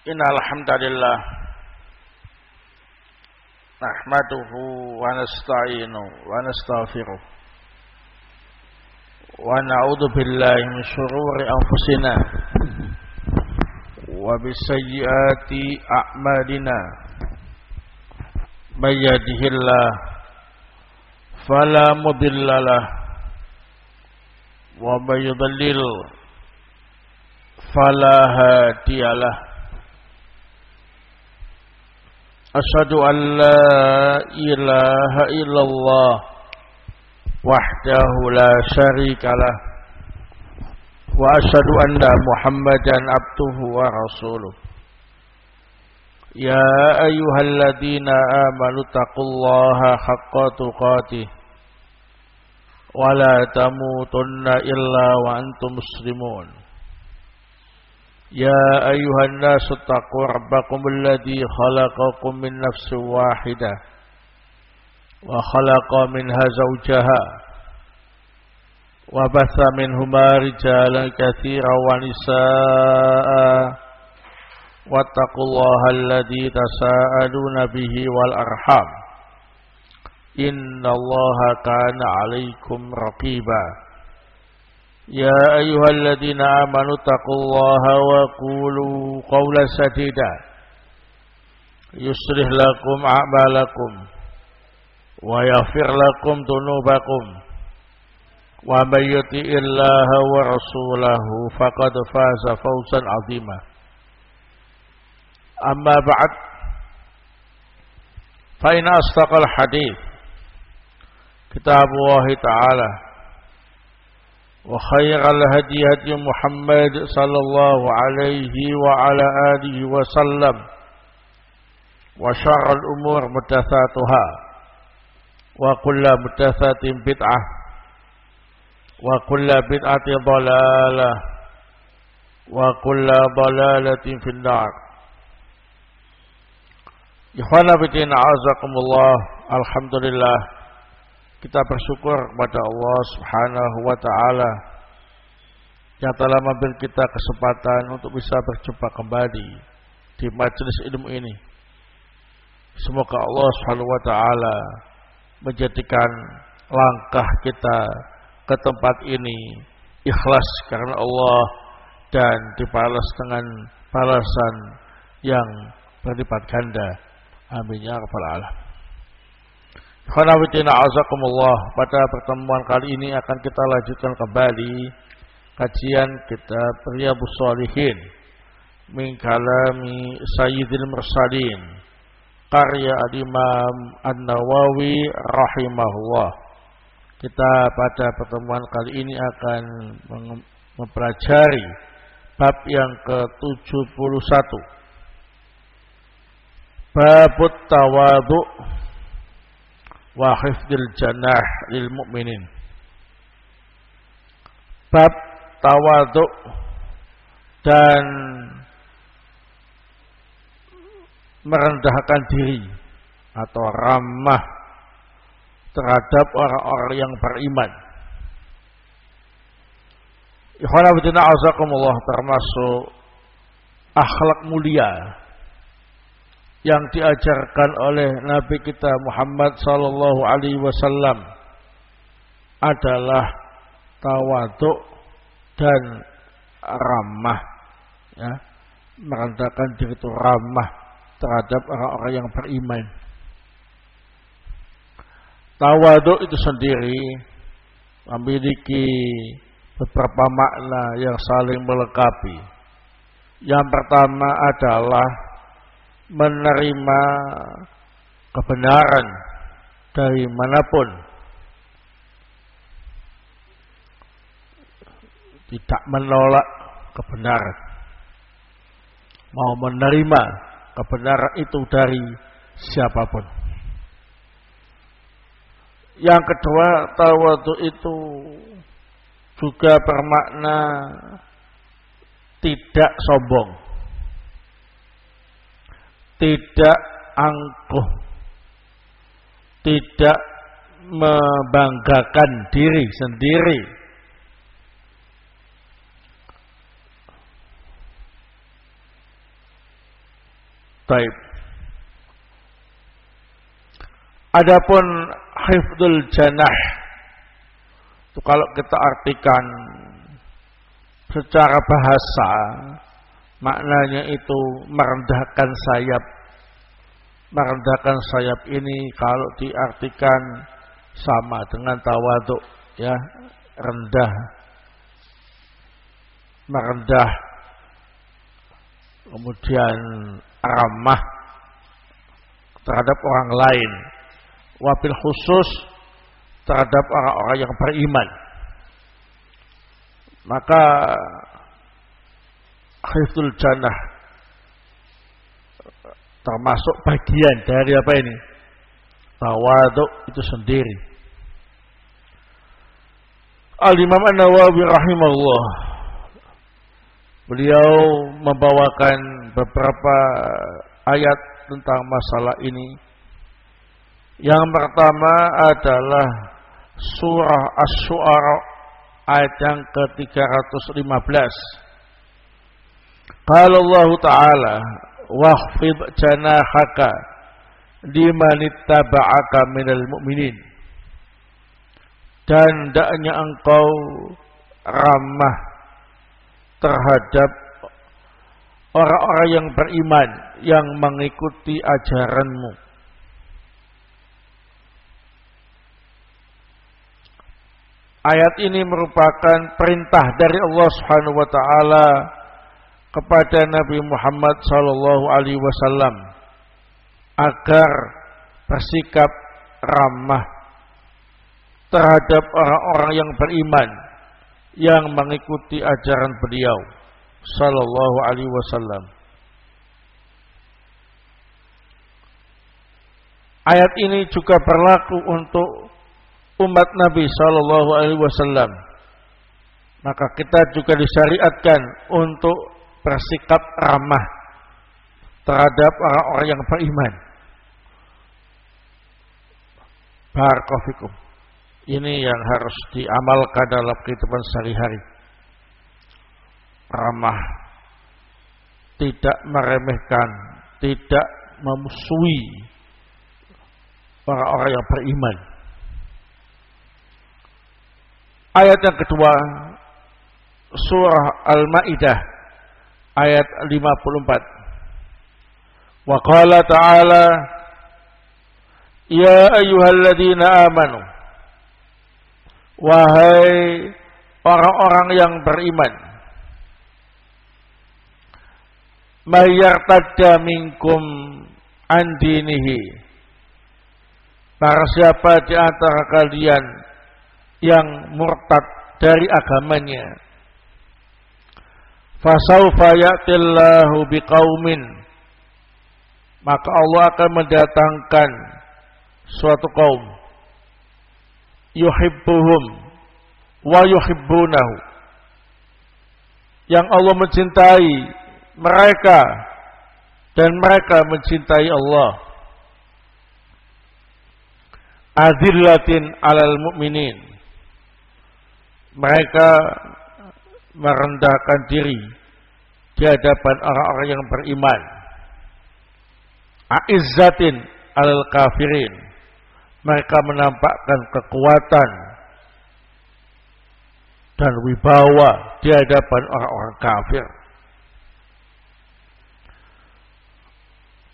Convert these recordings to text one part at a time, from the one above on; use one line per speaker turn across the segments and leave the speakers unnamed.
Innal hamdalillah nahmaduhu wa nasta'inu wa nastaghfiruh wa na'udzu billahi min shururi anfusina wa bisayyiati a'malina may yahdihillah fala mudilla lahu wa may yudlil fala hadiya lahu. Asyhadu an la ilaha illallah wahdahu la syarikalah wa asyhadu anna Muhammadan abduhu wa rasuluh. Ya ayyuhalladzina amanu taqullaha haqqa tuqatih wa la tamutunna illa wa antum muslimun. يا أيها الناس اتقوا ربكم الذي خلقكم من نفس واحدة وخلق منها زوجها وبث منهما رجالا كثيرا ونساء واتقوا الله الذي تساءلون به والأرحام إن الله كان عليكم رقيبا. يا أيها الذين آمنوا اتقوا الله وقولوا قولا سديدا يصلح لكم أعمالكم ويغفر لكم ذنوبكم ومن يطع الله ورسوله فقد فاز فوزا عظيما. أما بعد فإن أصدق الحديث كتاب الله تعالى وخير الهدي هدي محمد صلى الله عليه وعلى آله وسلم وشر الأمور محدثاتها وكل محدثة بدعة وكل بدعة ضلالة وكل ضلالة في النار. Ikhwana fillah a'azakumullah. Alhamdulillah, kita bersyukur kepada Allah Subhanahu wa ta'ala yang telah memberi kita kesempatan untuk bisa berjumpa kembali di majelis ilmu ini. Semoga Allah Subhanahu wa ta'ala menjadikan langkah kita ke tempat ini ikhlas karena Allah dan dibalas dengan balasan yang berlipat ganda. Amin ya rabbal alamin. Pada pertemuan kali ini akan kita lanjutkan kembali kajian kitab Riyadhus Shalihin min kalami Sayyidil Mursalin karya Al-Imam An-Nawawi rahimahullah. Kita pada pertemuan kali ini akan mempelajari bab yang ke-71, Babut Tawadhu wa hifdzil janah lil mu'minin. Bab tawadhu dan merendahkan diri atau ramah terhadap orang-orang yang beriman. Ikhwana fillah a'azakumullah, termasuk akhlak mulia yang diajarkan oleh Nabi kita Muhammad sallallahu alaihi wasallam adalah tawadhu dan ramah, ya, merendahkan diri itu ramah terhadap orang-orang yang beriman. Tawadhu itu sendiri memiliki beberapa makna yang saling melengkapi. Yang pertama adalah menerima kebenaran dari manapun, tidak menolak kebenaran, mau menerima kebenaran itu dari siapapun. Yang kedua, tawadhu itu juga bermakna tidak sombong, tidak angkuh, tidak membanggakan diri sendiri, Taib. Adapun hifdzul janah itu kalau kita artikan secara bahasa maknanya itu merendahkan sayap. Merendahkan sayap ini kalau diartikan sama dengan tawaduk, ya, rendah, merendah, kemudian ramah terhadap orang lain, wabil khusus terhadap orang-orang yang beriman. Maka hifdzul jannah termasuk bagian dari apa ini? Tawaduk itu sendiri. Al-Imam An-Nawawi rahimahullah, beliau membawakan beberapa ayat tentang masalah ini. Yang pertama adalah surah Asy-Syu'ara ayat yang ke-315. Qala Allah Ta'ala wakhfid janahaka liman ittaba'aka minal mu'minin. Dan hendaknya engkau ramah terhadap orang-orang yang beriman yang mengikuti ajaranmu. Ayat ini merupakan perintah dari Allah Subhanahu wa taala kepada Nabi Muhammad sallallahu alaihi wasallam agar bersikap ramah terhadap orang-orang yang beriman yang mengikuti ajaran beliau sallallahu alaihi wasallam. Ayat ini juga berlaku untuk umat Nabi sallallahu alaihi wasallam. Maka kita juga disyariatkan untuk bersikap ramah terhadap orang-orang yang beriman. Barakallahu fikum. Ini yang harus diamalkan dalam kehidupan sehari-hari. Ramah, tidak meremehkan, tidak memusuhi orang-orang yang beriman. Ayat yang kedua, surah Al-Maidah ayat 54. Wa qala ta'ala ya ayyuhalladzina amanu, wahai orang-orang yang beriman, may yartadda minkum an dinihi, barang siapa di antara kalian yang murtad dari agamanya, fasaufa ya'tillahu biqaumin, maka Allah akan mendatangkan suatu kaum yuhibbuhum wa yuhibbunahu, yang Allah mencintai mereka dan mereka mencintai Allah. Adillatin 'alal mu'minin, mereka merendahkan diri di hadapan orang-orang yang beriman. Aizzatin 'alal kafirin, mereka menampakkan kekuatan dan wibawa di hadapan orang-orang kafir.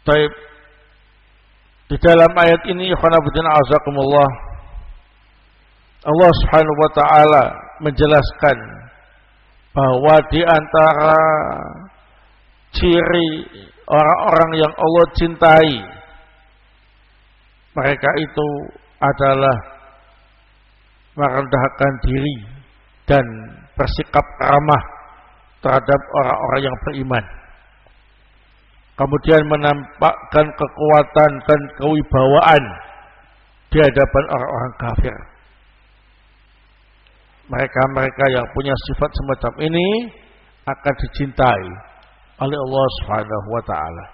Taib. Di dalam ayat ini, ikhwanabuddin azakumullah, Allah Subhanahu wa taala menjelaskan bahwa di antara ciri orang-orang yang Allah cintai, mereka itu adalah merendahkan diri dan bersikap ramah terhadap orang-orang yang beriman. Kemudian menampakkan kekuatan dan kewibawaan di hadapan orang-orang kafir. Mereka-mereka yang punya sifat semacam ini akan dicintai oleh Allah Subhanahu wa taala.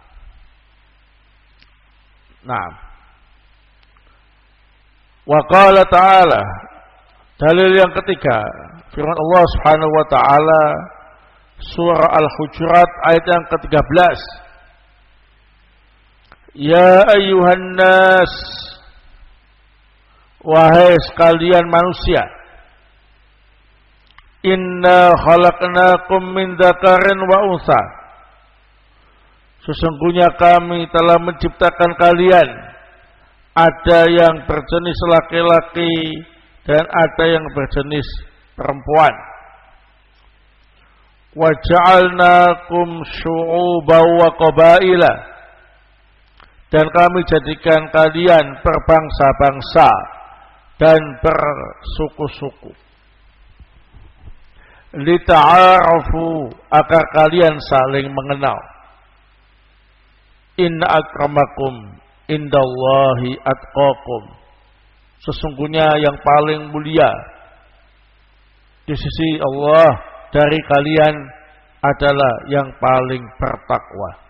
Nah, wa qala ta'ala, dalil yang ketiga, firman Allah Subhanahu wa taala surah Al-Hujurat ayat yang ke-13. Ya ayyuhan nas, wahai sekalian manusia, inna khalaqnakum min dzakarin wa unsa, sesungguhnya kami telah menciptakan kalian, ada yang berjenis laki-laki dan ada yang berjenis perempuan. Wa ja'alnakum syu'uban wa qabaila, dan kami jadikan kalian berbangsa-bangsa dan bersuku-suku. Lita'arafu, agar kalian saling mengenal. Inna akramakum indallahi atqakum, sesungguhnya yang paling mulia di sisi Allah dari kalian adalah yang paling bertakwa.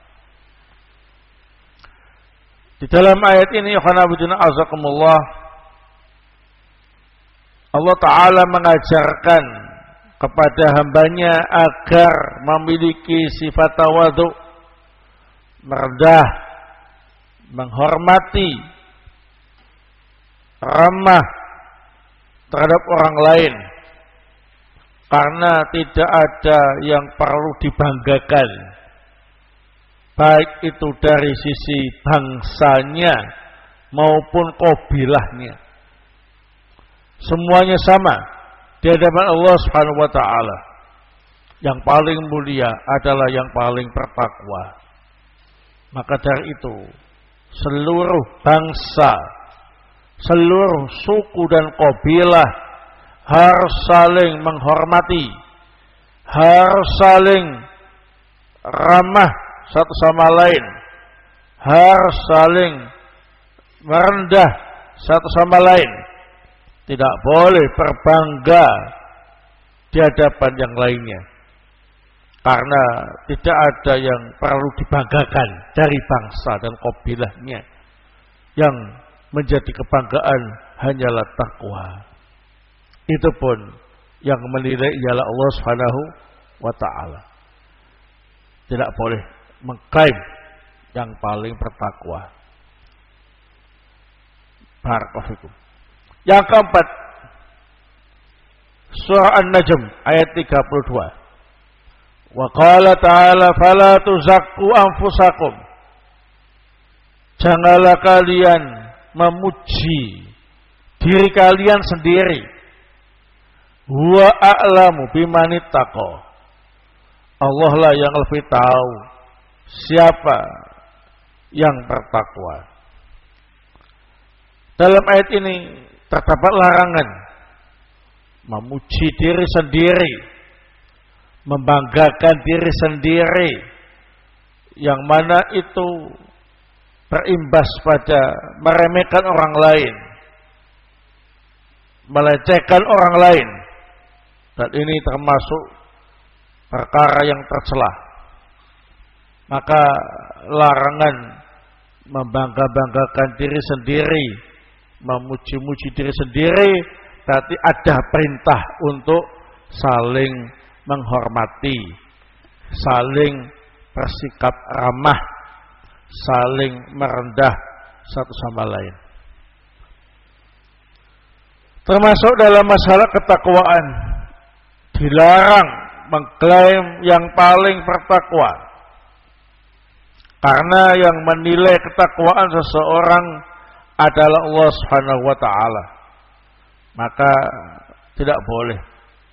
Di dalam ayat ini, azakumullah, Allah Ta'ala mengajarkan kepada hambanya agar memiliki sifat tawadhu, merendah, menghormati, ramah terhadap orang lain, karena tidak ada yang perlu dibanggakan, baik itu dari sisi bangsanya maupun kabilahnya. Semuanya sama di hadapan Allah Subhanahu wa taala. Yang paling mulia adalah yang paling bertakwa. Maka dari itu, seluruh bangsa, seluruh suku dan kabilah harus saling menghormati, harus saling ramah satu sama lain, harus saling merendah satu sama lain. Tidak boleh berbangga di hadapan yang lainnya, karena tidak ada yang perlu dibanggakan dari bangsa dan kabilahnya. Yang menjadi kebanggaan hanyalah takwa. Itu pun yang menilai ialah Allah Subhanahu wa ta'ala. Tidak boleh mengklaim yang paling bertakwa. Barakallahu fikum. Yang keempat, surah An-Najm ayat 32. Wa qala ta'ala fala tuzakku anfusakum, janganlah kalian memuji diri kalian sendiri. Huwa a'lamu bimanittaqa, Allah lah yang lebih tahu siapa yang bertakwa. Dalam ayat ini terdapat larangan memuji diri sendiri, membanggakan diri sendiri, yang mana itu berimbas pada meremehkan orang lain, melecehkan orang lain, dan ini termasuk perkara yang tercela. Maka larangan membangga-banggakan diri sendiri, memuji-muji diri sendiri, berarti ada perintah untuk saling menghormati, saling bersikap ramah, saling merendah satu sama lain. Termasuk dalam masalah ketakwaan, dilarang mengklaim yang paling bertakwa, karena yang menilai ketakwaan seseorang adalah Allah Subhanahu wa ta'ala. Maka tidak boleh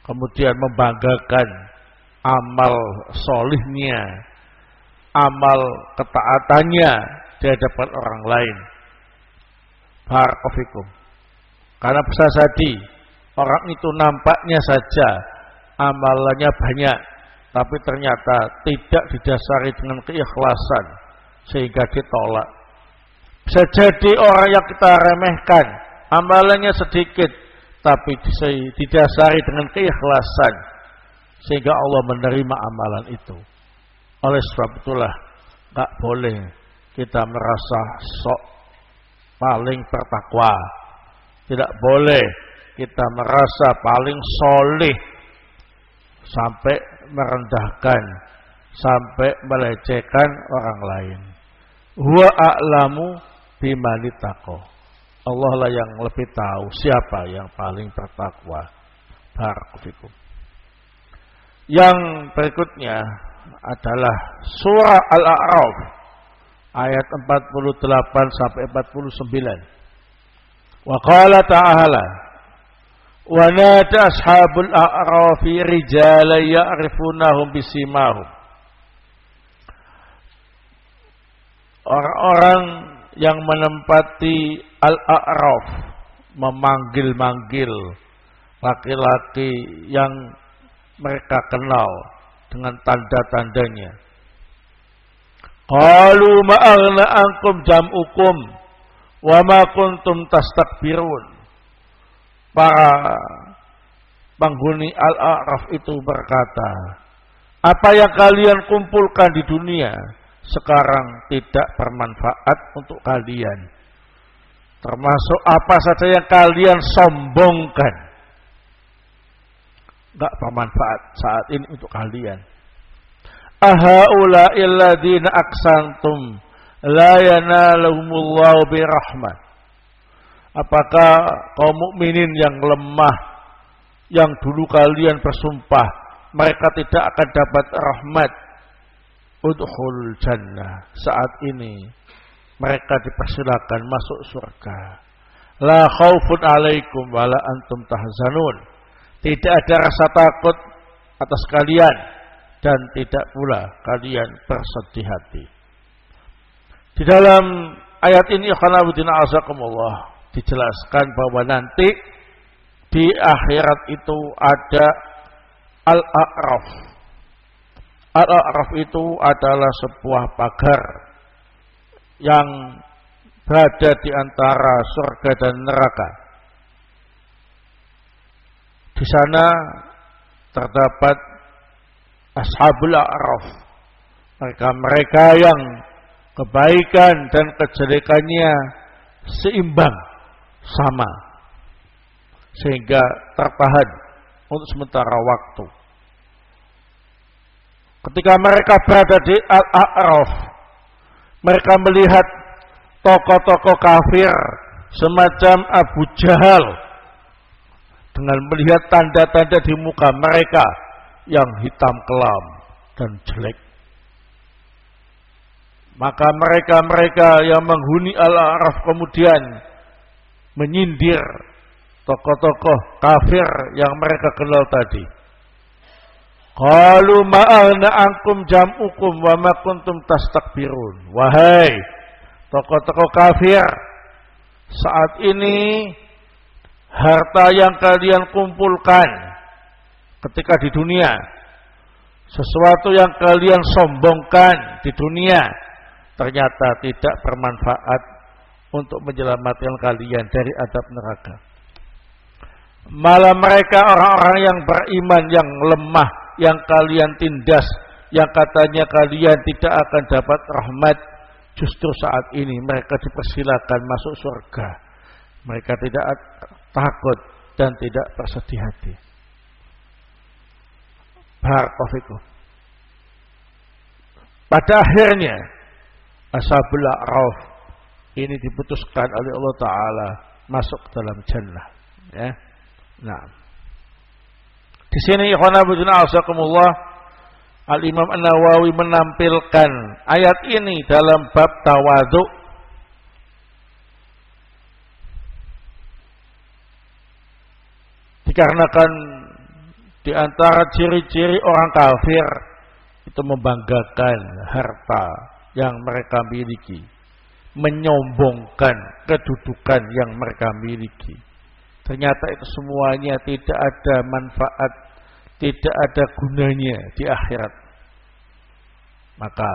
kemudian membanggakan amal solihnya, amal ketaatannya di hadapan orang lain. Barakallahu fikum. Karena bisa jadi orang itu nampaknya saja amalannya banyak, tapi ternyata tidak didasari dengan keikhlasan, sehingga ditolak. Bisa jadi orang yang kita remehkan, amalannya sedikit, tapi didasari dengan keikhlasan, sehingga Allah menerima amalan itu. Oleh sebab itulah gak boleh kita merasa sok paling bertakwa, tidak boleh kita merasa paling solih sampai merendahkan, sampai melecehkan orang lain. Huwa a'lamu bimanitaqo. Allah lah yang lebih tahu siapa yang paling bertakwa. Barakallahu. Yang berikutnya adalah surah Al-A'raf ayat 48 sampai 49. Wa qala ta'ala wa nada ashabul a'rafi rijalan ya'rifunahum bisimahum. Orang-orang yang menempati Al-A'raf memanggil-manggil laki-laki yang mereka kenal dengan tanda-tandanya. Qalu ma'aghna ankum jam'ukum wa ma kuntum tastakbirun. Para penghuni Al-A'raf itu berkata, apa yang kalian kumpulkan di dunia sekarang tidak bermanfaat untuk kalian. Termasuk apa saja yang kalian sombongkan, enggak bermanfaat saat ini untuk kalian. Ahaula'il ladzina aqsantum la yanalahumullahu birahmah. Apakah kaum mukminin yang lemah yang dulu kalian bersumpah mereka tidak akan dapat rahmat? Udkhulul jannah, saat ini mereka dipersilakan masuk surga. La khaufun alaikum wala antum tahzanun. Tidak ada rasa takut atas kalian dan tidak pula kalian bersedih hati. Di dalam ayat ini ikhwanabuddina azakumullah dijelaskan bahwa nanti di akhirat itu ada Al-A'raf. Al-A'raf itu adalah sebuah pagar yang berada di antara surga dan neraka. Di sana terdapat Ashabul A'raf, mereka yang kebaikan dan kejelekannya seimbang, sama, sehingga tertahan untuk sementara waktu. Ketika mereka berada di Al-A'raf, mereka melihat tokoh-tokoh kafir semacam Abu Jahal dengan melihat tanda-tanda di muka mereka yang hitam kelam dan jelek. Maka mereka yang menghuni Al-A'raf kemudian menyindir tokoh-tokoh kafir yang mereka kenal tadi. Qalu ma'alna ankum jam'ukum wa ma kuntum tastakbirun. Wahai tokoh-tokoh kafir, saat ini harta yang kalian kumpulkan ketika di dunia, sesuatu yang kalian sombongkan di dunia, ternyata tidak bermanfaat untuk menyelamatkan kalian dari azab neraka. Malah mereka orang-orang yang beriman, yang lemah, yang kalian tindas, yang katanya kalian tidak akan dapat rahmat, justru saat ini mereka dipersilakan masuk surga. Mereka tidak takut dan tidak bersedih hati. Barakallahu. Pada akhirnya Ashabul A'raf ini diputuskan oleh Allah Ta'ala masuk dalam jannah. Ya. Nah, di sini ikhwanabuddina azakumullah, Al-Imam An-Nawawi menampilkan ayat ini dalam bab tawadhu. Dikarenakan di antara ciri-ciri orang kafir itu membanggakan harta yang mereka miliki, menyombongkan kedudukan yang mereka miliki. Ternyata itu semuanya tidak ada manfaat, tidak ada gunanya di akhirat. Maka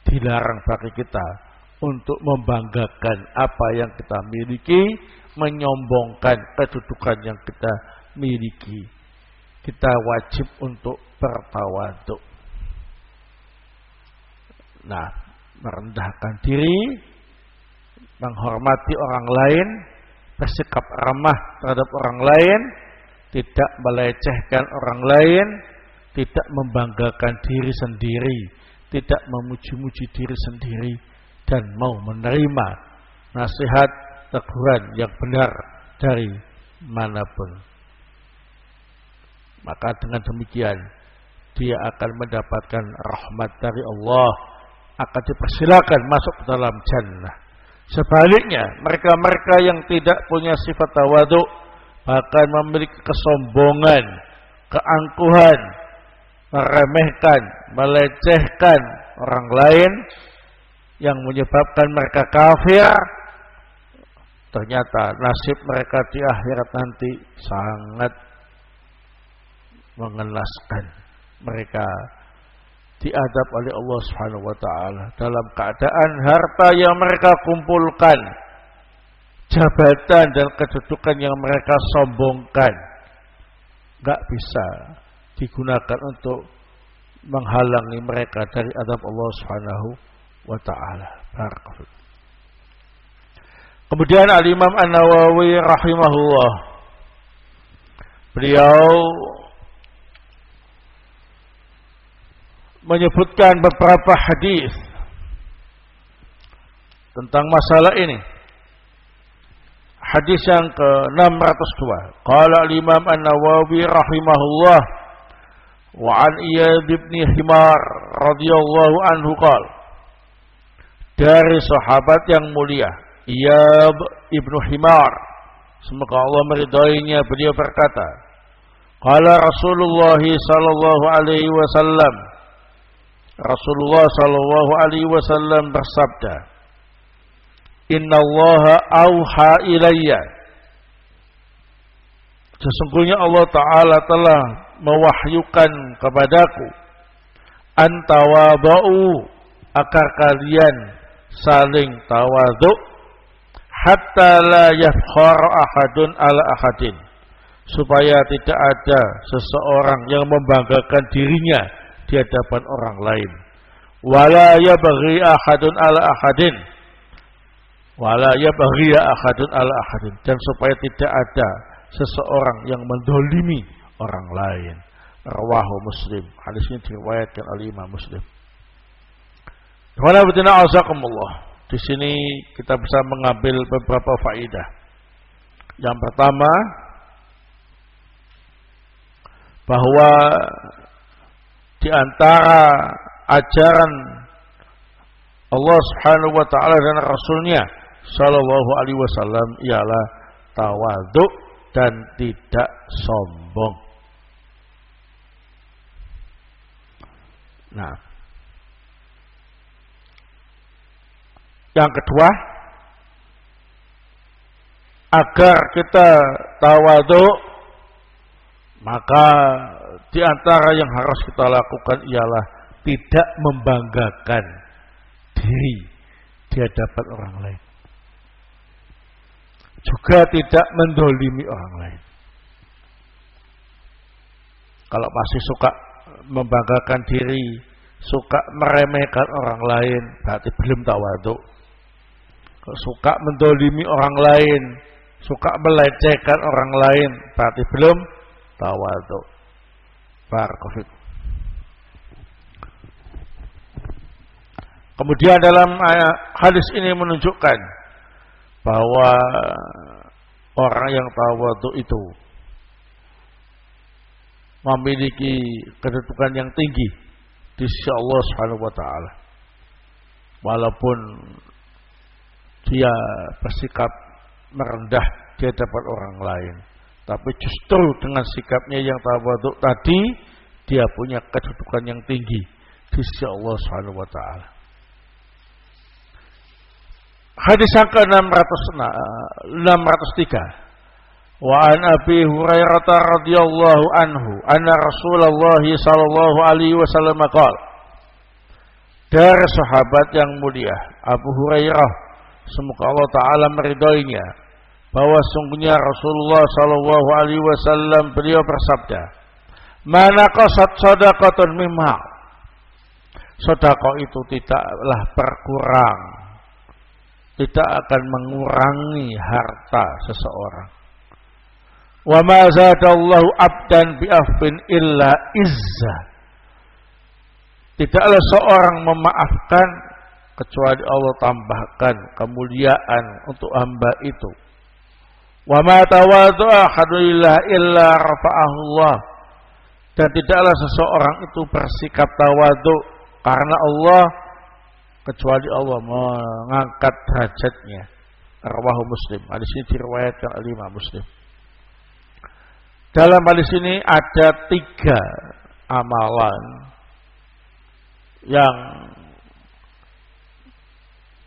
dilarang bagi kita untuk membanggakan apa yang kita miliki, menyombongkan kedudukan yang kita miliki. Kita wajib untuk bertawadhu. Nah, merendahkan diri, menghormati orang lain, bersikap ramah terhadap orang lain, tidak melecehkan orang lain, tidak membanggakan diri sendiri, tidak memuji-muji diri sendiri, dan mau menerima nasihat teguran yang benar dari manapun. Maka dengan demikian dia akan mendapatkan rahmat dari Allah, akan dipersilakan masuk ke dalam jannah. Sebaliknya, mereka-mereka yang tidak punya sifat tawadhu, bahkan memiliki kesombongan, keangkuhan, meremehkan, melecehkan orang lain yang menyebabkan mereka kafir, ternyata nasib mereka di akhirat nanti sangat mengenaskan. Mereka diadab oleh Allah Subhanahu wa taala dalam keadaan harta yang mereka kumpulkan, jabatan dan kedudukan yang mereka sombongkan, enggak bisa digunakan untuk menghalangi mereka dari adab Allah Subhanahu wa taala. Barakallahu. Kemudian Al-Imam An-Nawawi rahimahullah, beliau menyebutkan beberapa hadis tentang masalah ini. Hadis yang ke-602. Qala al-Imam An-Nawawi rahimahullah wa an Iyad bin Himar radhiyallahu anhu qala, dari sahabat yang mulia Iyad ibnu Himar, semoga Allah meridainya, beliau berkata, qala Rasulullah sallallahu alaihi wasallam, Rasulullah sallallahu alaihi wasallam bersabda, Innallaha auha ilayya, sesungguhnya Allah Ta'ala telah mewahyukan kepadaku, antawadhu, agar kalian saling tawadhu, hatta la yafkhar ahadun ala ahadin, supaya tidak ada seseorang yang membanggakan dirinya di hadapan orang lain. Wala yabghi ahadun ala ahadin, wala yabghi ahadun ala ahadin, dan supaya tidak ada seseorang yang mendolimi orang lain. Rawahu Muslim. Hadis ini diriwayatkan oleh Imam Muslim. Di sini kita bisa mengambil beberapa faedah. Yang pertama, bahwa di antara ajaran Allah Subhanahu wa taala dan Rasulnya sallallahu alaihi wasallam ialah tawadhu dan tidak sombong. Nah, yang kedua, agar kita tawadhu, maka di antara yang harus kita lakukan ialah tidak membanggakan diri di hadapan orang lain, juga tidak mendolimi orang lain. Kalau masih suka membanggakan diri, suka meremehkan orang lain, berarti belum tawadhu. Kalau suka mendolimi orang lain, suka melecehkan orang lain, berarti belum tawadhu. Barakallahu. Kemudian dalam hadis ini menunjukkan bahwa orang yang tawadhu itu memiliki kedudukan yang tinggi di sisi Allah Subhanahu wa taala. Walaupun dia bersikap merendah di hadapan orang lain, tapi justru dengan sikapnya yang tawadhu tadi, dia punya kedudukan yang tinggi di sisi Allah Subhanahu wa taala. Hadis yang ke-603. Wa an Abi Hurairah radhiyallahu anhu anna Rasulullah sallallahu alaihi wasallam qala, dari sahabat yang mulia Abu Hurairah, semoga Allah taala meridainya, bahwa sungguhnya Rasulullah sallallahu alaihi wasallam beliau bersabda, "Man qasat shadaqatun mimma." Sedekah itu tidaklah berkurang, tidak akan mengurangi harta seseorang. Wa ma zadallahu abdan bi'afin illa izza. Tidaklah seorang memaafkan kecuali Allah tambahkan kemuliaan untuk hamba itu. Wa ma tawadhu'a ahadun illa rafa'ahu Allah. Dan tidaklah seseorang itu bersikap tawadhu karena Allah kecuali Allah mengangkat derajatnya. Rawahu Muslim. Hadis ini diriwayatkan oleh Imam Muslim. Dalam hadis ini ada 3 amalan yang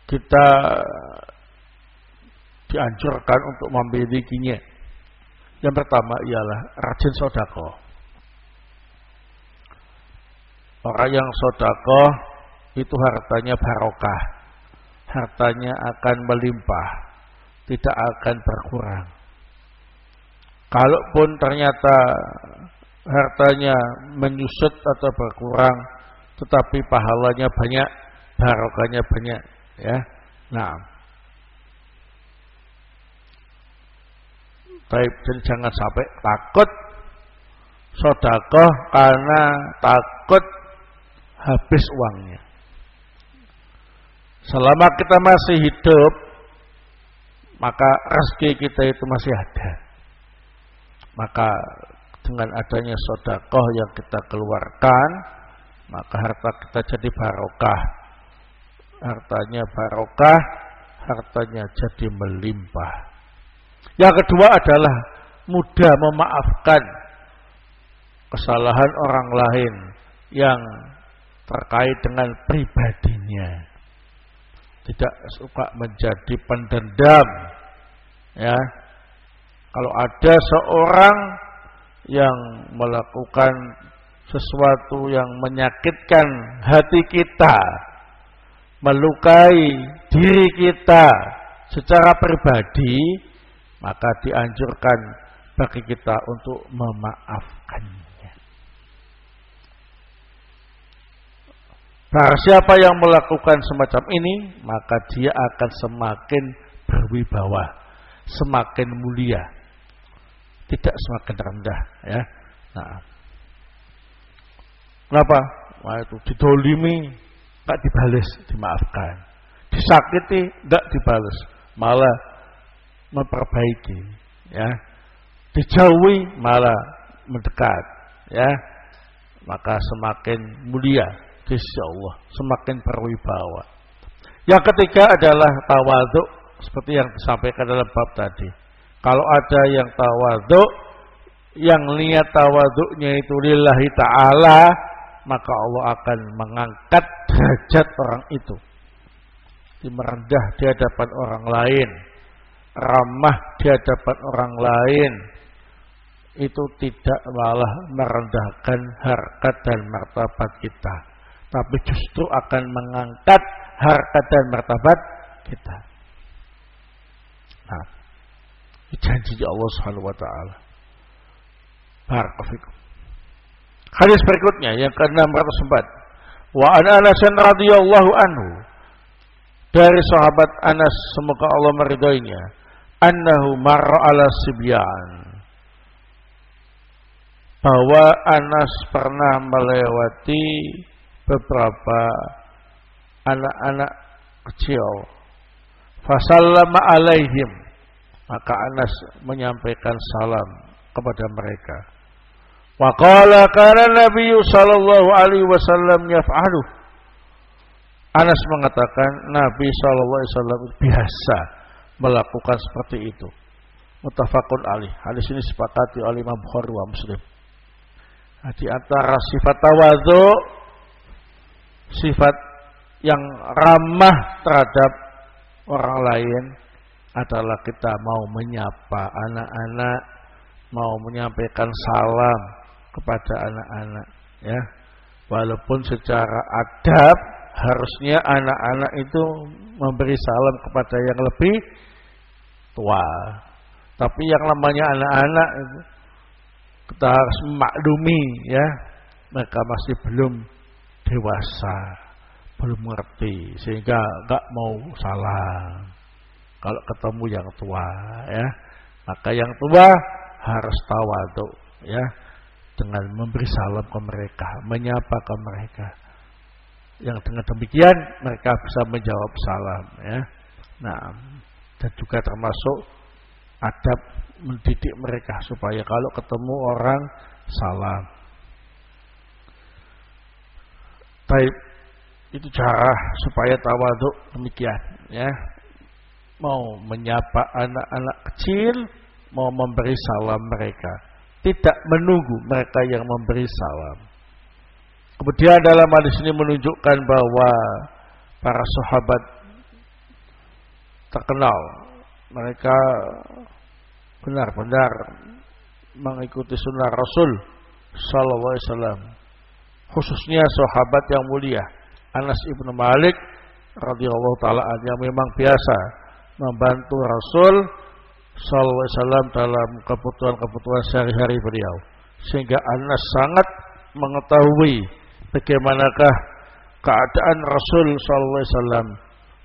kita dianjurkan untuk memilikinya. Yang pertama ialah rajin sedekah. Orang yang sedekah itu hartanya barokah, hartanya akan melimpah, tidak akan berkurang. Kalaupun ternyata hartanya menyusut atau berkurang, tetapi pahalanya banyak, barokahnya banyak, ya. Nah, baik, jadi jangan sampai takut sedekah karena takut habis uangnya. Selama kita masih hidup, maka rezeki kita itu masih ada. Maka dengan adanya sedekah yang kita keluarkan, maka harta kita jadi barokah. Hartanya barokah, hartanya jadi melimpah. Yang kedua adalah mudah memaafkan kesalahan orang lain yang terkait dengan pribadinya. Tidak suka menjadi pendendam, ya. Kalau ada seorang yang melakukan sesuatu yang menyakitkan hati kita, melukai diri kita secara pribadi, maka dianjurkan bagi kita untuk memaafkannya. Barang siapa yang melakukan semacam ini, maka dia akan semakin berwibawa, semakin mulia, tidak semakin rendah, ya. Nah, kenapa? Wah, itu didolimi, enggak dibalas, dimaafkan. Disakiti, enggak dibalas, malah memperbaiki, ya. Dijauhi, malah mendekat, ya. Maka semakin mulia, insyaallah, semakin berwibawa. Yang ketiga adalah tawadhu, seperti yang disampaikan dalam bab tadi. Kalau ada yang tawadhu, yang niat tawadhunya itu lillahi ta'ala, maka Allah akan mengangkat derajat orang itu. Merendah di hadapan orang lain, ramah di hadapan orang lain, itu tidak malah merendahkan harkat dan martabat kita, tapi justru akan mengangkat harkat dan martabat kita. Nah, janji Allah Subhanahu wa taala. Barakallahu. Hadis berikutnya yang ke-604. Wa an Anas radhiyallahu anhu, dari sahabat Anas semoga Allah meridhoinya, annahu marra ala sibyan, bahwa Anas pernah melewati beberapa anak-anak kecil. Fasallama alaihim, maka Anas menyampaikan salam kepada mereka. Wa qala kana Nabi sallallahu alaihi wasallam yaf'alu. Anas mengatakan Nabi sallallahu alaihi wasallam biasa melakukan seperti itu. Muttafaqun alaih. Hadis ini disepakati oleh Imam Bukhari wa Muslim. Nah, di antara sifat tawadhu, sifat yang ramah terhadap orang lain adalah kita mau menyapa anak-anak, mau menyampaikan salam kepada anak-anak, ya. Walaupun secara adab harusnya anak-anak itu memberi salam kepada yang lebih tua. Tapi yang namanya anak-anak itu kita harus memaklumi, ya. Mereka masih belum dewasa, belum mengerti, sehingga enggak mau salam kalau ketemu yang tua, ya. Maka yang tua harus tawadhu, ya, dengan memberi salam ke mereka, menyapa ke mereka. Yang dengan demikian mereka bisa menjawab salam, ya. Nah, dan juga termasuk adab mendidik mereka supaya kalau ketemu orang salam. Baik, itu cara supaya tawadhu demikian, ya. Mau menyapa anak-anak kecil, mau memberi salam mereka, tidak menunggu mereka yang memberi salam. Kemudian dalam hadis ini menunjukkan bahwa para sahabat terkenal, mereka benar-benar mengikuti sunnah Rasul sallallahu alaihi wasallam. Khususnya sahabat yang mulia Anas ibnu Malik radhiyallahu taala yang memang biasa membantu Rasul sallallahu alaihi wasallam dalam kebutuhan-kebutuhan sehari-hari beliau, sehingga Anas sangat mengetahui bagaimanakah keadaan Rasul sallallahu alaihi wasallam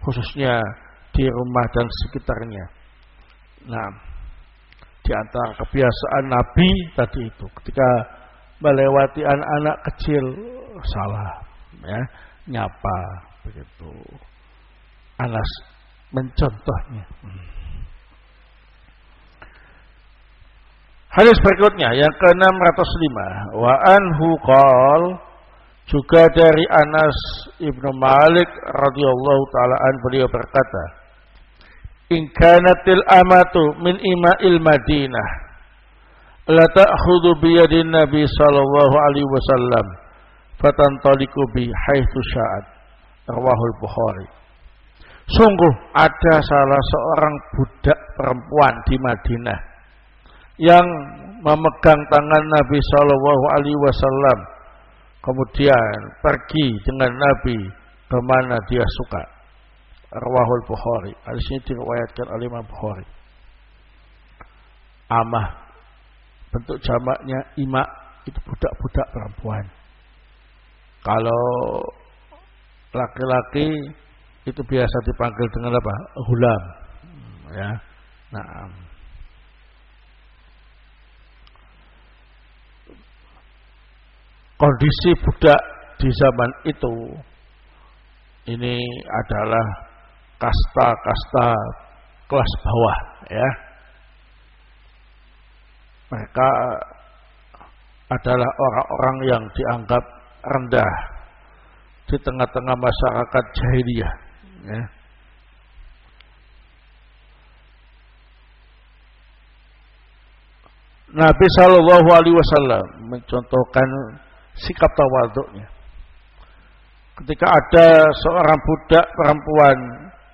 khususnya di rumah dan sekitarnya. Nah, di antara kebiasaan Nabi tadi itu ketika melewati anak-anak kecil salam, ya, nyapa begitu. Anas mencontohnya. Hadis berikutnya yang ke-605, wa anhu qol, juga dari Anas ibnu Malik radhiyallahu taala an beliau berkata, in kanatil amatu min ima'il Madinah la ta'khudhu bi yadin Nabi sallallahu alaihi wasallam fatantaliqu bi haitsu sya'at, rawahul Bukhari. Sungguh ada salah seorang budak perempuan di Madinah yang memegang tangan Nabi sallallahu alaihi wasallam, kemudian pergi dengan Nabi kemana dia suka. Rawahul Bukhari. Hadis ini diriwayatkan oleh Imam Bukhari. Amah, bentuk jamaknya ima, itu budak-budak perempuan. Kalau laki-laki itu biasa dipanggil dengan apa? Hulam, ya. Nah, kondisi budak di zaman itu ini adalah kasta-kasta kelas bawah, ya. Mereka adalah orang-orang yang dianggap rendah di tengah-tengah masyarakat jahiliyah, ya. Nabi sallallahu alaihi wasallam mencontohkan sikap tawadhu'nya. Ketika ada seorang budak perempuan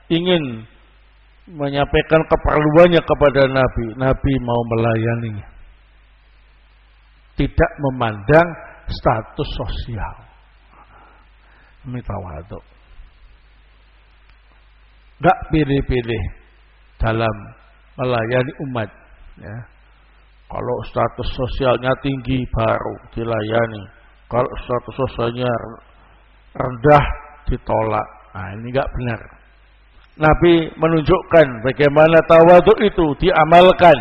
ingin menyampaikan keperluannya kepada Nabi, Nabi mau melayaninya. Tidak memandang status sosial. Ini tawadhu. Enggak pilih-pilih dalam melayani umat, ya. Kalau status sosialnya tinggi baru dilayani. Kalau status sosialnya rendah ditolak. Nah, ini enggak benar. Nabi menunjukkan bagaimana tawadhu itu diamalkan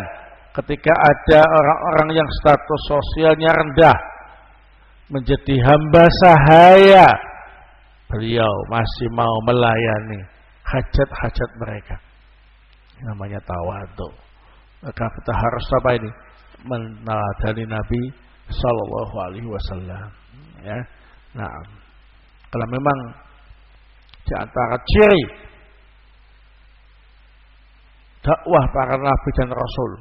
ketika ada orang-orang yang status sosialnya rendah menjadi hamba sahaya. Beliau masih mau melayani hajat-hajat mereka. Namanya tawadhu. Maka kita harus apa ini? Meneladani Nabi sallallahu alaihi wasallam, ya. Nah, kalau memang di antara ciri dakwah para nabi dan rasul,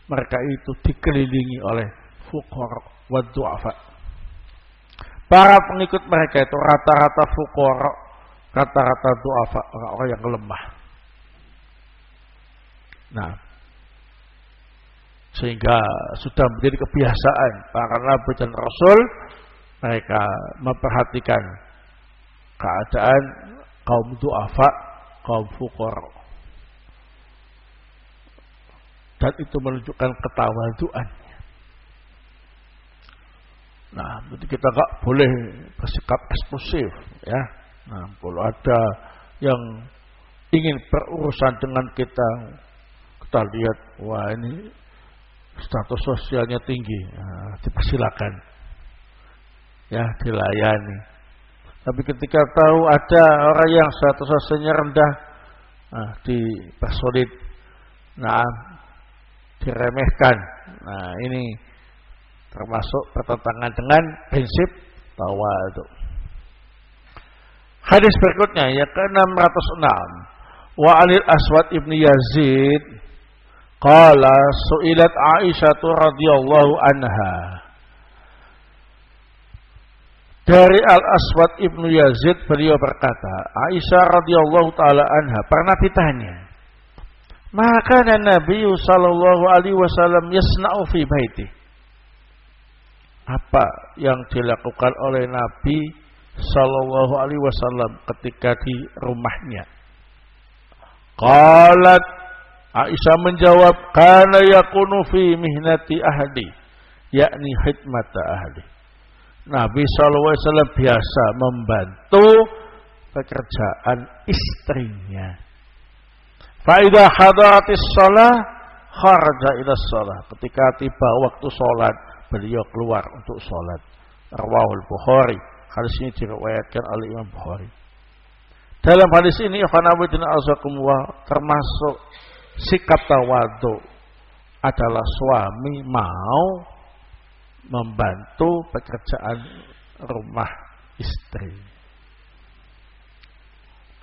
mereka itu dikelilingi oleh fuqara wa du'afa. Para pengikut mereka itu rata-rata fuqara, rata-rata du'afa, orang-orang yang lemah. Nah, sehingga sudah menjadi kebiasaan para nabi dan rasul mereka memperhatikan keadaan kaum du'afa, kaum fuqara. Dan itu menunjukkan ketawaduan. Nah, jadi kita enggak boleh bersikap eksklusif, ya. Nah, kalau ada yang ingin berurusan dengan kita, kita lihat, wah ini status sosialnya tinggi, nah, dipersilakan, ya, dilayani. Tapi ketika tahu ada orang yang statusnya rendah, dipersulit, diremehkan. Nah, ini termasuk pertentangan dengan prinsip tawadhu. Hadis berikutnya yang ke-606. Wa 'anil Aswad ibn Yazid qala su'ilat Aisyah radhiyallahu anha. Dari Al-Aswad ibnu Yazid beliau berkata, Aisyah radhiyallahu taala anha pernah ditanya, maka Nabi sallallahu alaihi wasallam yasna'u fi baiti. Apa yang dilakukan oleh Nabi sallallahu alaihi wasallam ketika di rumahnya? Qalat, Aisyah menjawab, kana yakunu fi mihnati ahli, yakni khidmata ahli. Nabi SAW biasa membantu pekerjaan istrinya. Faidah hadaratis shalah kharaja ila shalah. Ketika tiba waktu sholat, beliau keluar untuk sholat. Rawahul Bukhari. Hadis ini diriwayatkan oleh Imam Bukhari. Dalam hadis ini, termasuk sikap tawadhu adalah suami mau membantu pekerjaan rumah istri.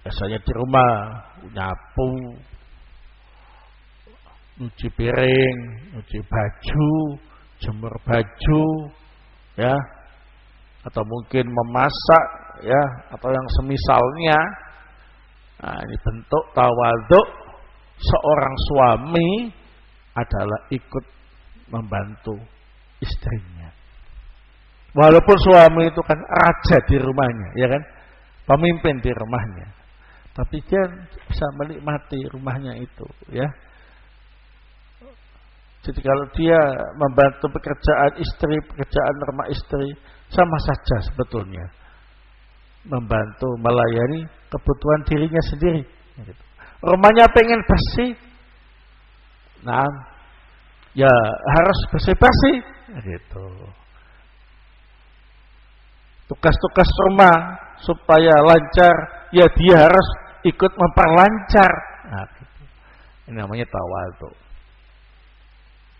Biasanya di rumah nyapu, nyuci piring, nyuci baju, jemur baju, ya, atau mungkin memasak, ya, atau yang semisalnya. Nah, ini bentuk tawadhu seorang suami adalah ikut membantu istrinya. Walaupun suami itu kan raja di rumahnya, ya kan, pemimpin di rumahnya, tapi dia bisa menikmati rumahnya itu, ya. Jadi kalau dia membantu pekerjaan istri, pekerjaan rumah istri, sama saja sebetulnya membantu melayani kebutuhan dirinya sendiri. Rumahnya pengen bersih, nah, ya harus bersih-bersih, gitu. Tugas-tugas rumah supaya lancar, ya dia harus ikut memperlancar. Nah, gitu. Ini namanya tawadhu.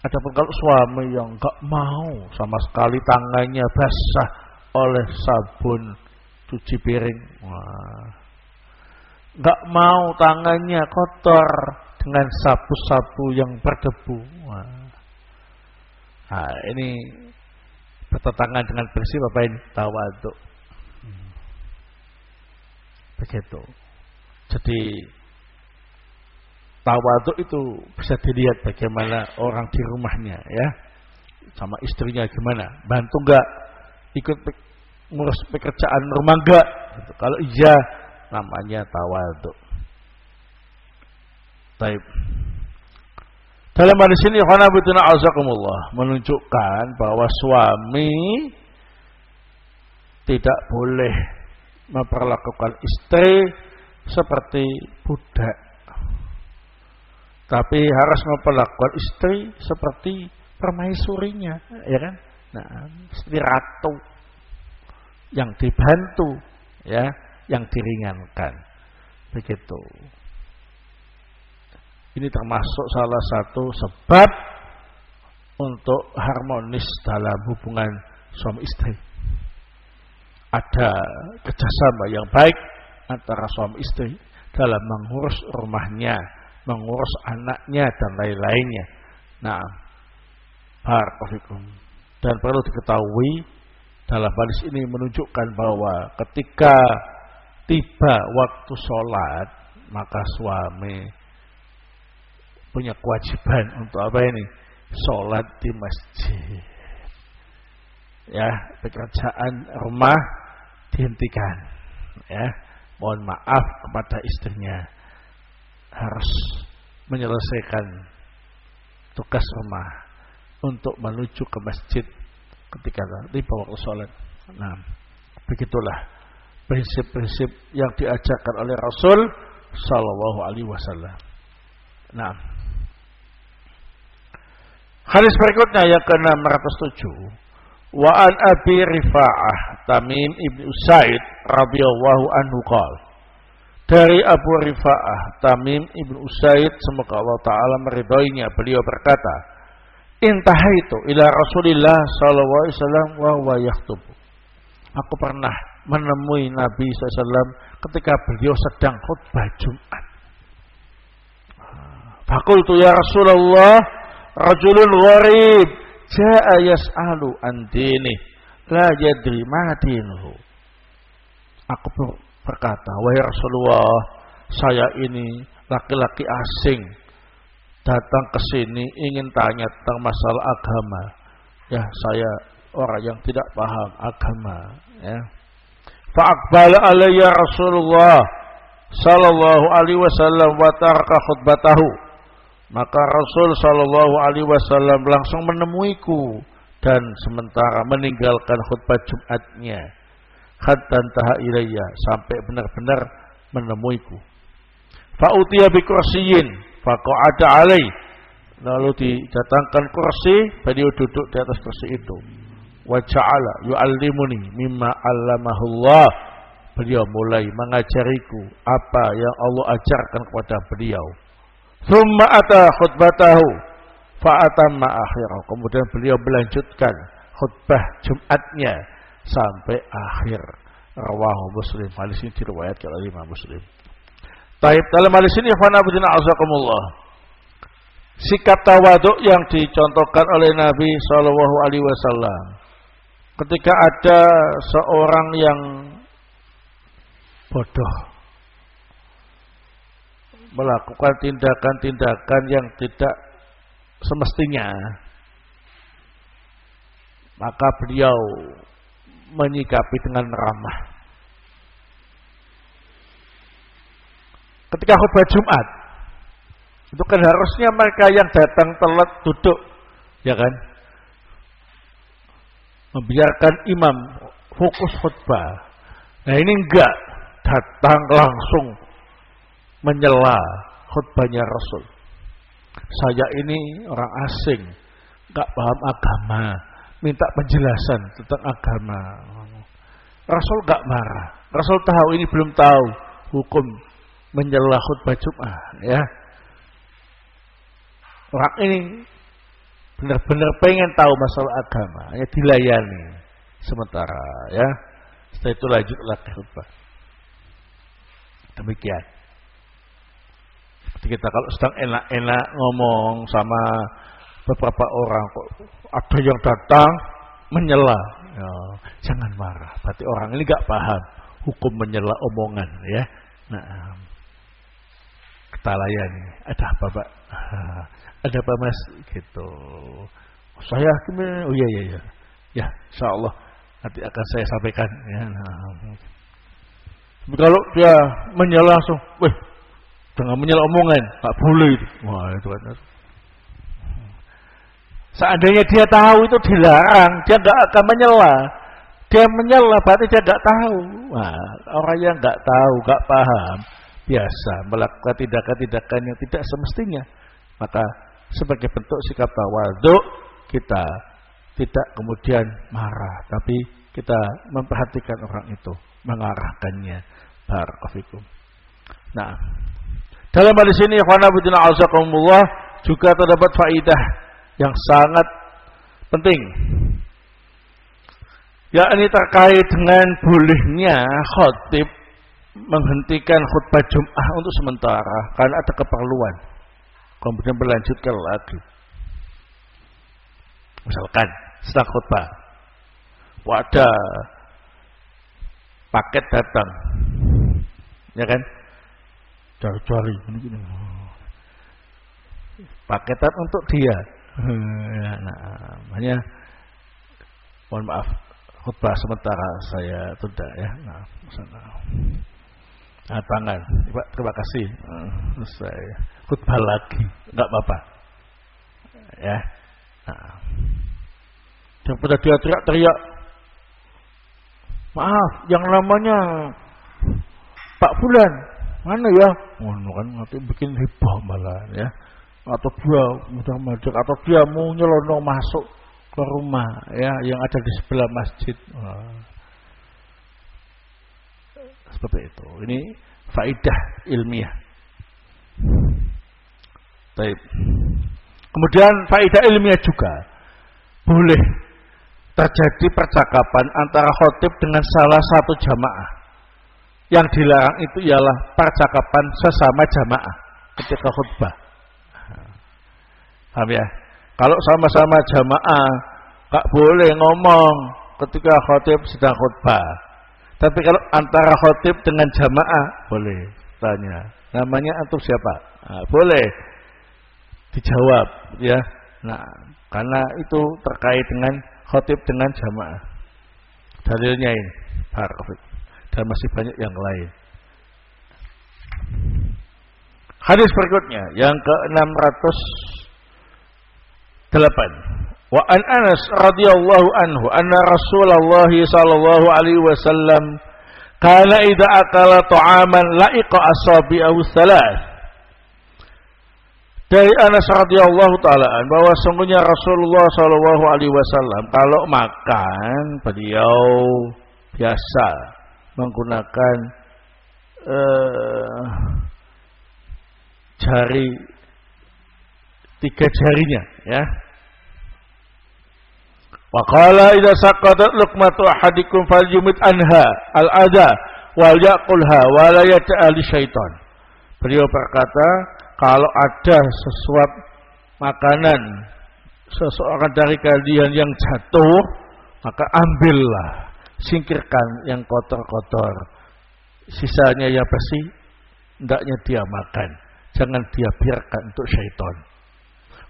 Adapun kalau suami yang enggak mau sama sekali tangannya basah oleh sabun cuci piring, enggak mau tangannya kotor dengan sapu-sapu yang berdebu. Nah, ini bertentangan dengan prinsip apa ini? Tawadhu. Begitu. Jadi tawadhu itu bisa dilihat bagaimana orang di rumahnya, ya, sama istrinya gimana, bantu enggak, ikut ngurus pekerjaan rumah enggak, gitu. Kalau iya, namanya tawadhu. Baik. Dalam hadis ini menunjukkan bahwa suami tidak boleh memperlakukan istri seperti budak, tapi harus memperlakukan istri seperti permaisurinya, ya kan? Nah, seperti ratu yang dibantu, ya, yang diringankan, begitu. Ini termasuk salah satu sebab untuk harmonis dalam hubungan suami istri. Ada kerjasama yang baik antara suami istri dalam mengurus rumahnya, mengurus anaknya dan lain-lainnya. Nah, barakallahu. Dan perlu diketahui dalam hadis ini menunjukkan bahwa ketika tiba waktu sholat, maka suami punya kewajiban untuk apa ini? Sholat di masjid. Ya, pekerjaan rumah dihentikan. Ya, mohon maaf kepada istrinya, harus menyelesaikan tugas rumah untuk menuju ke masjid ketika tiba waktu sholat. Nah, begitulah prinsip-prinsip yang diajarkan oleh Rasul Sallallahu Alaihi Wasallam. Nah, hadis berikutnya yang ke-607. Wa an Abi Rifa'ah Tamim ibn Usaid radhiyallahu anhu qala, dari Abu Rifa'ah Tamim ibn Usaid, semoga Allah Ta'ala meridhoinya, beliau berkata, intahaitu ila Rasulillah sallallahu alaihi wasallam wa huwa yakhthub. Aku pernah menemui Nabi SAW ketika beliau sedang khutbah Jumat. Faqultu ya Rasulullah, rajulun gharib jaa yas'alu an dini la yadri ma dinuhu. Aku berkata, wahai Rasulullah, saya ini laki-laki asing datang ke sini ingin tanya tentang masalah agama. Ya, saya orang yang tidak paham agama, ya. Fa'aqbala alayya Rasulullah sallallahu alaihi wasallam wa taraka khutbatahu. Maka Rasul sallallahu alaihi wasallam langsung menemuiku dan sementara meninggalkan khutbah Jumatnya. Hatta taha ilayya, sampai benar-benar menemuiku. Fa'utiya bi kursiyyin faqa'ada alai. Lalu didatangkan kursi, beliau duduk di atas kursi itu. Wa ja'ala yu'allimuni mimma 'allamahullah. Beliau mulai mengajariku apa yang Allah ajarkan kepada beliau. Thumma ata khutbatahu fa'atamma akhirah. Kemudian beliau melanjutkan khutbah Jumatnya sampai akhir. Rawahu Muslim. Hadis ini diriwayatkan oleh Imam Muslim. Taib, dalam hadis ini ikhwan azakumullah, sikap tawaduk yang dicontohkan oleh Nabi sallallahu alaihi wasallam ketika ada seorang yang bodoh melakukan tindakan-tindakan yang tidak semestinya, maka beliau menyikapi dengan ramah. Ketika khutbah Jumat, itu kan harusnya mereka yang datang telat duduk, ya kan, membiarkan imam fokus khutbah. Nah ini enggak, datang langsung menyela khutbahnya Rasul. Saya ini orang asing, enggak paham agama, minta penjelasan tentang agama. Rasul enggak marah. Rasul tahu ini belum tahu hukum menyela khutbah Jumat, ya. Orang ini benar-benar pengen tahu masalah agama, ya dilayani sementara, ya. Setelah itu lanjut lagi khutbah. Demikian. Kita kalau sedang enak-enak ngomong sama beberapa orang, kok ada yang datang menyela, ya, jangan marah. Berarti orang ini nggak paham hukum menyela omongan, ya. Nah, kita layani. Ada apa, Pak? Ada apa, Mas? Gitu. Saya oh iya. Ya, insyaallah nanti akan saya sampaikan, ya. Nah, kalau dia menyela langsung, jangan menyela omongan, tak boleh itu. Wah, itu kan. Seandainya dia tahu itu dilarang, dia enggak akan menyela. Dia menyela berarti dia enggak tahu. Wah, orang yang enggak tahu, enggak paham, biasa melakukan tindakan-tindakan yang tidak semestinya. Maka sebagai bentuk sikap tawadhu, kita tidak kemudian marah, tapi kita memperhatikan orang itu, mengarahkannya. Barakallahu fikum. Nah, dalam hadis ini juga terdapat faidah yang sangat penting, yakni terkait dengan bolehnya khatib menghentikan khutbah Jumat untuk sementara karena ada keperluan, kemudian berlanjutkan lagi. Misalkan setelah khutbah ada paket datang, ya kan, cari paketan untuk dia. Nah, makanya mohon maaf, khutbah sementara saya tunda, ya. Nah, tangan, Pak, terima kasih. Selesai. Khutbah lagi, enggak apa-apa, ya. Nah, daripada dia teriak-teriak, maaf, yang namanya Pak Fulan mana ya? Kan nanti bikin heboh malah, ya. Atau dia mudah-mudahan, atau dia mau nyelonong masuk ke rumah ya yang ada di sebelah masjid. Seperti itu. Ini faidah ilmiah. Baik. Kemudian faidah ilmiah juga boleh terjadi percakapan antara khotib dengan salah satu jamaah. Yang dilarang itu ialah percakapan sesama jamaah ketika khutbah. Paham ya? Kalau sama-sama jamaah gak boleh ngomong ketika khotib sedang khutbah. Tapi kalau antara khotib dengan jamaah boleh tanya. Namanya antum siapa? Nah, boleh dijawab ya. Nah, karena itu terkait dengan khotib dengan jamaah. Dalilnya ini. Dan masih banyak yang lain. Hadis berikutnya yang ke-608. Wa an Anas radhiyallahu anhu anna Rasulullah sallallahu alaihi wasallam kana idza akala ta'aman la'iqa asabi'ahu thalath. Dari Anas radhiyallahu taala bahwa sungguhnya Rasulullah sallallahu alaihi wasallam kalau makan beliau biasa menggunakan jari 3 jarinya ya. Wa qala idza saqatat luqmatu ahadikum falyumit anha al-adha wal yaqulha wa la yata'ali syaitan. Beliau berkata, kalau ada sesuatu makanan seseorang dari kalian yang jatuh, maka ambillah, singkirkan yang kotor-kotor, sisanya yang bersih hendaknya dia makan, jangan dia biarkan untuk syaitan.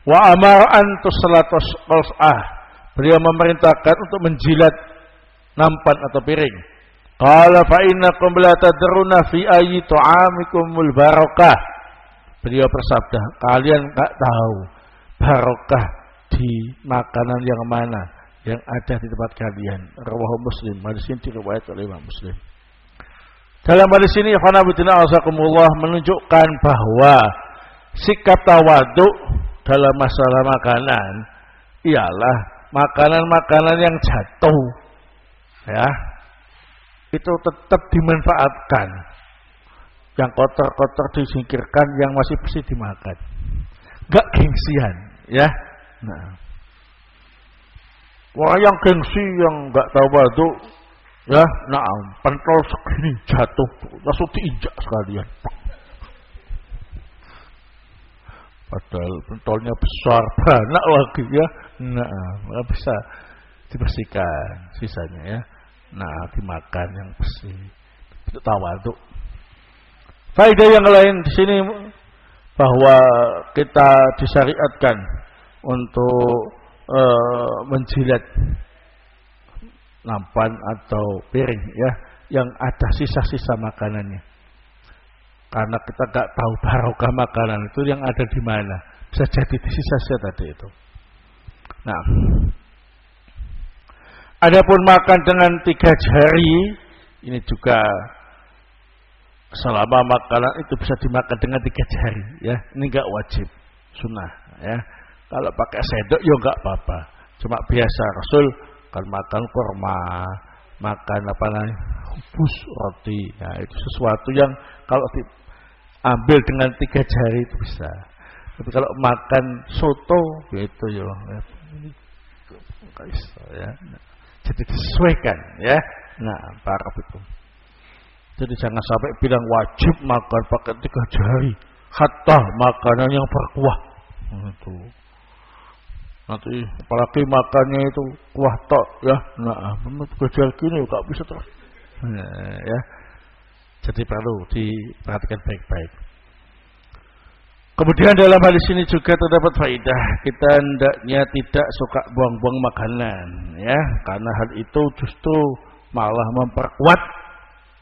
Wa amara an tuslatus qas'ah, beliau memerintahkan untuk menjilat nampan atau piring. Qala fa innakum la tadruna fi ayyi ta'amikumul barakah. Beliau bersabda, kalian enggak tahu barakah di makanan yang mana yang ada di tempat kalian. Rawahu Muslim. Hadis ini diriwayatkan oleh Imam Muslim. Dalam hadis ini azakumullah menunjukkan bahwa sikap tawaduk dalam masalah makanan ialah makanan-makanan yang jatuh ya itu tetap dimanfaatkan, yang kotor-kotor disingkirkan, yang masih bersih dimakan, enggak gengsian ya. Nah, wah yang gengsi yang enggak tawadhu ya, nah pentol segini jatuh langsung diinjak sekalian, padahal pentolnya besar banyak lagi ya. Nah, bisa dibersihkan sisanya ya. Nah, dimakan yang bersih. Itu tawadhu. Faedah yang lain di sini bahwa kita disyariatkan untuk menjilat nampan atau piring ya yang ada sisa-sisa makanannya. Karena kita enggak tahu barokah makanan itu yang ada di mana. Bisa jadi di sisa-sisa tadi itu. Nah, adapun makan dengan 3 jari ini juga selama makanan itu bisa dimakan dengan 3 jari ya, ini enggak wajib, sunnah ya. Kalau pakai sendok ya enggak apa-apa, cuma biasa Rasul kan makan kurma, makan apa namanya hubus roti. Nah, itu sesuatu yang kalau diambil dengan 3 jari itu bisa. Tapi kalau makan soto gitu ya, ya. Jadi disesuaikan ya. Nah, barakallahu. Jadi jangan sampai bilang wajib makan pakai 3 jari, hatta makanan yang berkuah. Itu. Nanti apalagi makannya itu kuah tok ya. Nah, menurut gejal gini enggak bisa terus. Ya. Jadi perlu diperhatikan baik-baik. Kemudian dalam hadis ini juga terdapat faedah, kita hendaknya tidak suka buang-buang makanan ya, karena hal itu justru malah memperkuat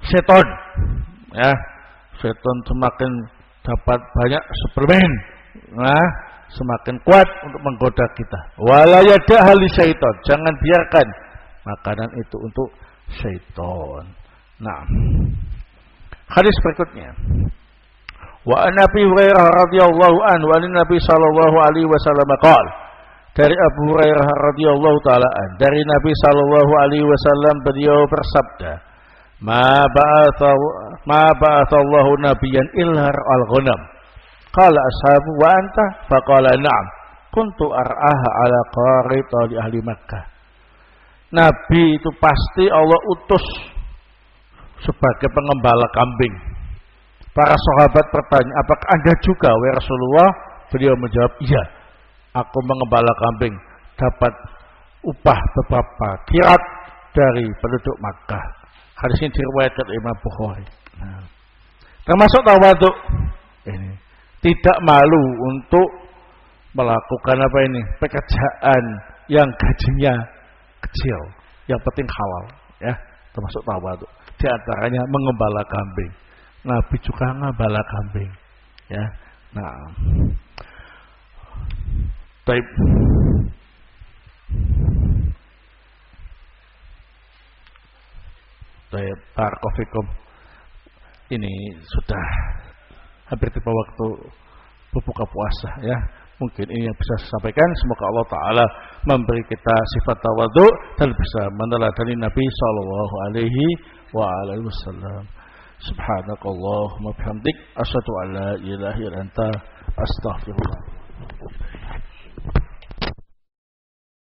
setan ya. Setan semakin dapat banyak suplemen, nah semakin kuat untuk menggoda kita. Wala yada'hal syaitan, jangan biarkan makanan itu untuk syaitan. Nah, hadis berikutnya. Wa an Abi Hurairah radhiyallahu anhu an Nabi sallallahu alaihi wasallam qala dari Abu Hurairah radhiyallahu taala dari Nabi sallallahu alaihi wasallam beliau bersabda, "Ma ba'athallahu nabiyyan illa al-ghanam." Qala ashabu wa anta? Faqala na'am. Kuntu ar'aha ala qarita li ahli Makkah. Nabi itu pasti Allah utus sebagai pengembala kambing. Para sahabat bertanya, apakah Anda juga wahai Rasulullah? Beliau menjawab, iya, aku mengembala kambing, dapat upah beberapa kirat dari penduduk Makkah. Hadis ini diriwayatkan Imam Bukhari. Nah, termasuk tawadhu ini, tidak malu untuk melakukan apa ini, pekerjaan yang gajinya kecil, yang penting halal, ya, termasuk tawadhu. Di antaranya mengembala kambing. Nabi juga mengembala kambing, ya. Nah, baik. Baik, barakallahu. Ini sudah hampir tiba waktu berbuka puasa, ya. Mungkin ini yang bisa saya sampaikan. Semoga Allah Ta'ala memberi kita sifat tawadhu dan bisa meneladani Nabi Sallallahu Alaihi Wasallam. Subhanakallahumma bihamdik, asyhadu an la ilaha illa anta, astaghfirullah.